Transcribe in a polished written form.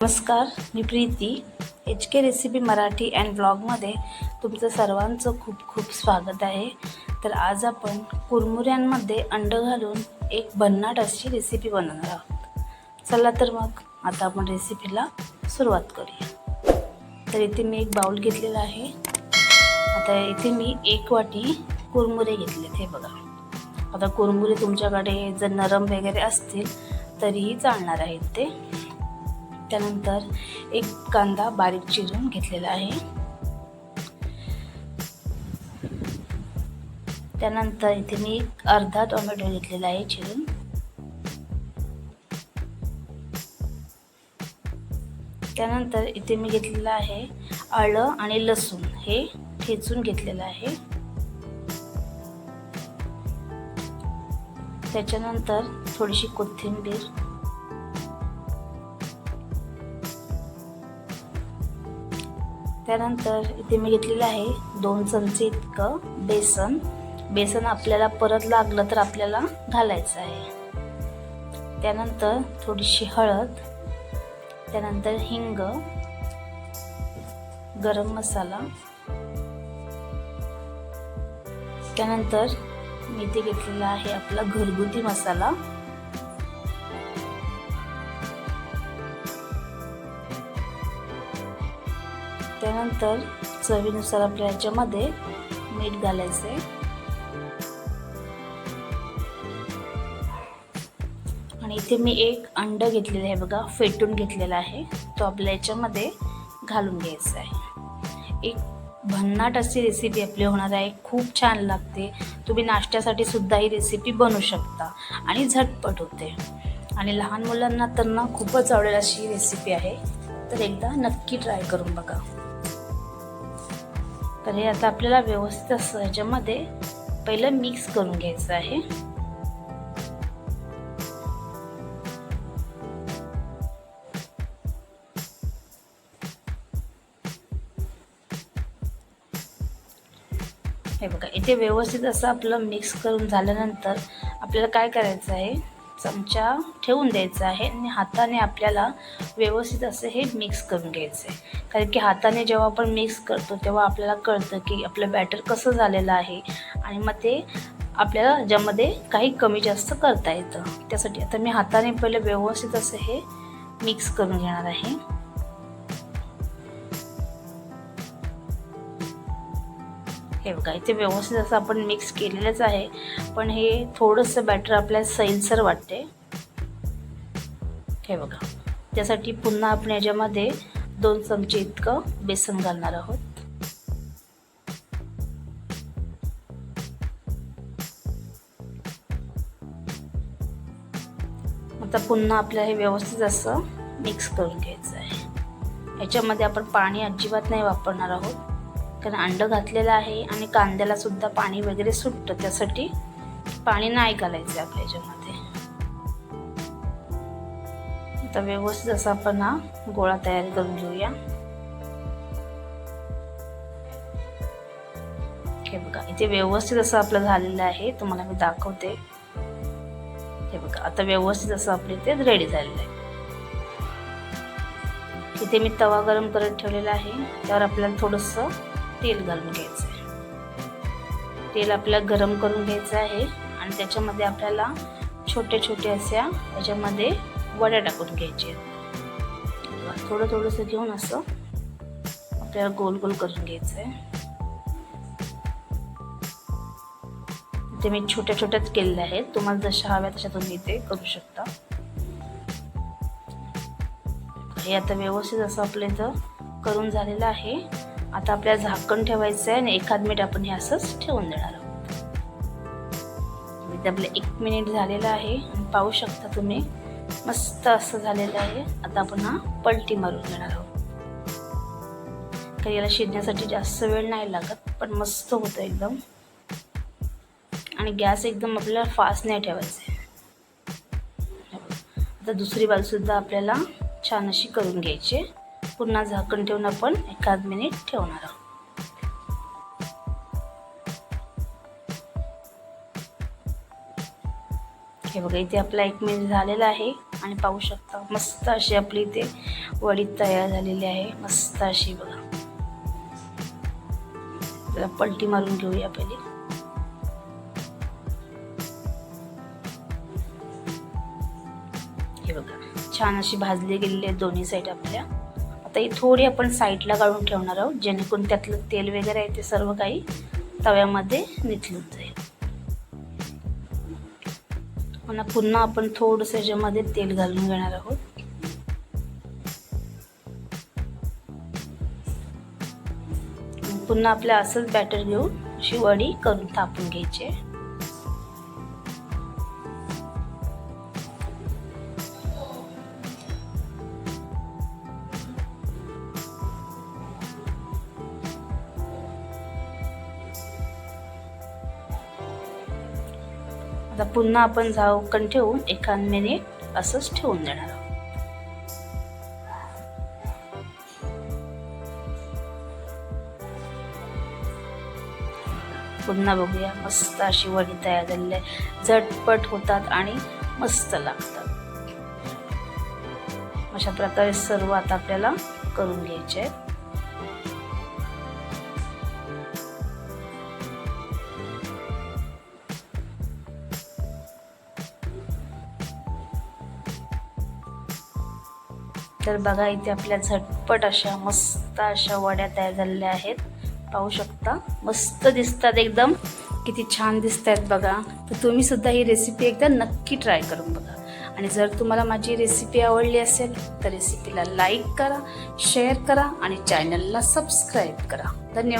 नमस्कार, मी Preeti HK recipe Marathi and ब्लॉगमध्ये तुमचं सर्वांचं खूप खूप स्वागत आहे. तर आज आपण कुरमुऱ्यांमध्ये अंड घालून एक भन्नाट अशी रेसिपी बनवणार आहोत. चला तर मग आता आपण रेसिपीला सुरुवात करूया. तर इथे मी एक बाउल घेतलेला आहे. आता इथे मी 1 वाटी कुरमुरे घेतलेत. हे बघा, आता कुरमुरे तुमच्याकडे जर नरम वगैरे असतील तरीही चालणार आहेत ते. त्यानंतर एक कांदा बारीक चिरून घेतलेला आहे. त्यानंतर इथे मी अर्धा टोमॅटो घेतलेला आहे चिरून. त्यानंतर इथे मी घेतलेला आहे आलं आणि लसूण, हे ठेचून घेतलेलं आहे. त्याच्यानंतर थोडीशी कोथिंबीर, त्यानंतर इथे मी घेतलेलं आहे 2 चमचे इतकं बेसन. बेसन आपल्याला परत लागलं तर आपल्याला घालायचं आहे. त्यानंतर थोडीशी हळद, त्यानंतर हिंग, गरम मसाला, त्यानंतर मी इथे घेतलेला आहे आपला घरगुती मसाला. त्यानंतर चवीनुसार आपल्या याच्यामध्ये मीठ घालायचं आहे. आणि इथे मी एक अंड घेतलेलं आहे बघा, फेटून घेतलेला आहे. तो आपल्या याच्यामध्ये घालून घ्यायचा आहे. एक भन्नाट अशी रेसिपी आपली होणार आहे. खूप छान लागते. तुम्ही नाश्त्यासाठी सुद्धा ही रेसिपी बनवू शकता आणि झटपट होते. आणि लहान मुलांना तर ना खूपच आवडेल अशी रेसिपी आहे. तर एकदा नक्की ट्राय करून बघा. तर हे आता आपल्याला व्यवस्थित असं ह्याच्यामध्ये पहिलं मिक्स करून घ्यायचं आहे. हे बघा, इथे व्यवस्थित असं आपलं मिक्स करून झाल्यानंतर आपल्याला काय करायचं आहे, चमचा ठेवून द्यायचा आहे आणि हाताने आपल्याला व्यवस्थित असं हे मिक्स करून घ्यायचं आहे. कारण की हाताने जेव्हा आपण मिक्स करतो तेव्हा आपल्याला कळतं की आपलं बॅटर कसं झालेलं आहे आणि मग ते आपल्याला ज्यामध्ये काही कमी जास्त करता येतं. त्यासाठी आता मी हाताने पहिले व्यवस्थित असं हे मिक्स करून घेणार आहे. हे बघा, इथे व्यवस्थित असं आपण मिक्स केलेलंच आहे, पण हे थोडंसं बॅटर आपल्याला सैलसर वाटते. हे बघा, त्यासाठी पुन्हा आपण याच्यामध्ये 2 चमचे इतकं बेसन घालणार आहोत. आता पुन्हा आपल्याला हे व्यवस्थित असं मिक्स करून घ्यायचं आहे. याच्यामध्ये आपण पाणी अजिबात नाही वापरणार आहोत, कारण अंड घातलेलं आहे आणि कांद्याला सुद्धा पाणी वगैरे सुटतं. त्यासाठी पाणी नाही घालायचं आपल्या याच्यामध्ये. आता व्यवस्थित असं आपण हा गोळा तयार करून घेऊया. हे बघा, इथे व्यवस्थित असं आपलं झालेलं आहे. तुम्हाला मी दाखवते. हे बघा, आता व्यवस्थित असं आपलं इथे रेडी झालेलं आहे. इथे मी तवा गरम करत ठेवलेला आहे. त्यावर आपल्याला थोडंसं तेल घालून घ्यायचं आहे. तेल आपल्याला गरम करून घ्यायचं आहे आणि त्याच्यामध्ये आपल्याला छोटे छोटे अशा याच्यामध्ये वड्या टाकून घ्यायचे आहेत. थोडं थोडंसं घेऊन असं आपल्याला गोल गोल करून घ्यायचं आहे. ते मी छोट्या छोट्याच केलेल्या आहेत. तुम्हाला जशा हव्या तशा तुम्ही ते करू शकता. हे आता व्यवस्थित असं आपलं इथं करून झालेलं आहे. आता आपल्याला झाकण ठेवायचं आहे आणि 1 मिनिट आपण हे असंच ठेवून देणार आहोत. इथे आपलं 1 मिनिट झालेलं आहे आणि पाहू शकता तुम्ही, मस्त असं झालेलं आहे. आता आपण हा पलटी मारून घेणार आहोत. काही याला शिजण्यासाठी जास्त वेळ नाही लागत, पण मस्त होतं एकदम. आणि गॅस एकदम आपल्याला फास्ट नाही ठेवायचं आहे. आता दुसरी बाजू सुद्धा आपल्याला छान अशी करून घ्यायची. पुन्हा झाकण ठेवून आपण 1 मिनिट ठेवणार आहोत. हे बघा इथे आपला 1 मिनिट झालेला आहे आणि पाहू शकता मस्त अशी आपली इथे वडी तयार झालेली आहे, मस्त अशी बघा. जरा पलटी मारून घेऊया पहिले. हे बघा छान अशी भाजली गेलेली आहे दोन्ही साईड आपल्या. आता ही थोडी आपण साईडला काढून ठेवणार आहोत, जेणेकरून त्यातलं तेल वगैरे आहे ते सर्व काही तव्यामध्ये निथळून जाईल. पुन्हा आपण थोडंसं याच्यामध्ये तेल घालून घेणार आहोत. पुन्हा आपल्या असंच बॅटर घेऊन अशी वडी करून थापून घ्यायची. आता पुन्हा आपण झाकण ठेवून 1 मिनिट असंच ठेवून देणार आहोत. पुन्हा बघूया मस्त अशी वडी तयार झालेली आहे. झटपट होतात आणि मस्त लागतात. अशा प्रकारे सर्व आता आपल्याला करून घ्यायचे आहेत. तर बघा इथे आपल्या झटपट अशा मस्त अशा वड्या तयार झालेल्या आहेत. पाहू शकता मस्त दिसतात, एकदम किती छान दिसत आहेत बघा. तर तुम्ही सुद्धा ही रेसिपी एकदा नक्की ट्राय करून बघा. आणि जर तुम्हाला माझी रेसिपी आवडली असेल तर रेसिपीला लाईक करा, शेअर करा आणि चॅनलला सबस्क्राईब करा. धन्यवाद.